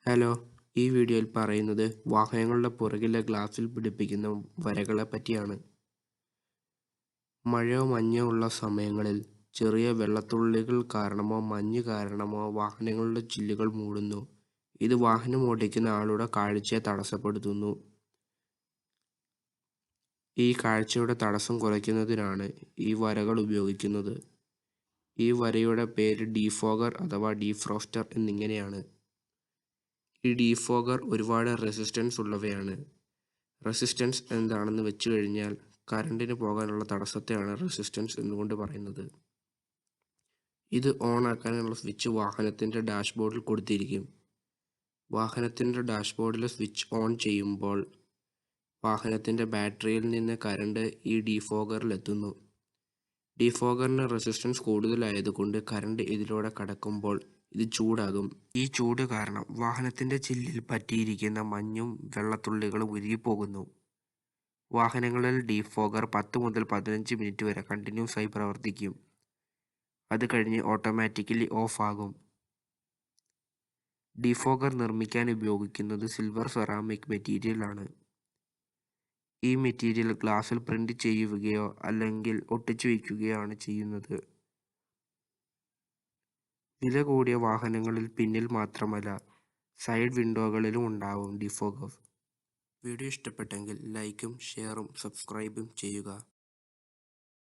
Hello, ഈ വീഡിയോയിൽ പറയുന്നത് വാഹനങ്ങളുടെ പുറകിലെ ഗ്ലാസിൽ പിടിപ്പിക്കുന്ന വരകളെ പറ്റിയാണ്. മഴയോ മഞ്ഞോ ഉള്ള സമയങ്ങളിൽ ചെറിയ വെള്ളത്തുള്ളികൾ കാരണമോ മഞ്ഞ് കാരണമോ വാഹനങ്ങളുടെ ചില്ലുകൾ മൂടുന്നു. ഇത് വാഹനം ഓടിക്കുന്ന ആളുടെ കാഴ്ചയെ തടസ്സപ്പെടുത്തുന്നു. ഈ കാഴ്ചയുടെ തടസ്സം കുറയ്ക്കുന്നതിനാണ് ഈ വരകൾ ഉപയോഗിക്കുന്നത്. ഈ വരയുടെ പേര് ഡീഫോഗർ അഥവാ ഡീഫ്രോസ്റ്റർ എന്നിങ്ങനെയാണ്. ഈ ഡീഫോഗർ ഒരുപാട് റെസിസ്റ്റൻസ് ഉള്ളവയാണ്. റെസിസ്റ്റൻസ് എന്താണെന്ന് വെച്ച് കഴിഞ്ഞാൽ കറണ്ടിന് പോകാനുള്ള തടസ്സത്തെയാണ് റെസിസ്റ്റൻസ് എന്നുകൊണ്ട് പറയുന്നത്. ഇത് ഓൺ ആക്കാനുള്ള സ്വിച്ച് വാഹനത്തിൻ്റെ ഡാഷ്ബോർഡിൽ കൊടുത്തിരിക്കും. വാഹനത്തിൻ്റെ ഡാഷ്ബോർഡിലെ സ്വിച്ച് ഓൺ ചെയ്യുമ്പോൾ വാഹനത്തിൻ്റെ ബാറ്ററിയിൽ നിന്ന് കറണ്ട് ഈ ഡീഫോഗറിലെത്തുന്നു. ഡീഫോഗറിന് റെസിസ്റ്റൻസ് കൂടുതലായതുകൊണ്ട് കറണ്ട് ഇതിലൂടെ കടക്കുമ്പോൾ ഇത് ചൂടാകും. ഈ ചൂട് കാരണം വാഹനത്തിൻ്റെ ചില്ലിൽ പറ്റിയിരിക്കുന്ന മഞ്ഞും വെള്ളത്തുള്ളികളും ഉരുകിപ്പോകുന്നു. വാഹനങ്ങളിൽ ഡീഫോഗർ 10 മുതൽ 15 മിനിറ്റ് വരെ കണ്ടിന്യൂസ് ആയി പ്രവർത്തിക്കും. അത് കഴിഞ്ഞ് ഓട്ടോമാറ്റിക്കലി ഓഫ് ആകും. ഡീഫോഗർ നിർമ്മിക്കാൻ ഉപയോഗിക്കുന്നത് സിൽവർ സെറാമിക് മെറ്റീരിയലാണ്. ഈ മെറ്റീരിയൽ ഗ്ലാസിൽ പ്രിന്റ് ചെയ്യുകയോ അല്ലെങ്കിൽ ഒട്ടിച്ചു വയ്ക്കുകയോ ആണ് ചെയ്യുന്നത്. വില കൂടിയ വാഹനങ്ങളിൽ പിന്നിൽ മാത്രമല്ല സൈഡ് വിൻഡോകളിലും ഉണ്ടാവും ഡീഫോഗർ. വീഡിയോ ഇഷ്ടപ്പെട്ടെങ്കിൽ ലൈക്കും ഷെയറും സബ്സ്ക്രൈബും ചെയ്യുക.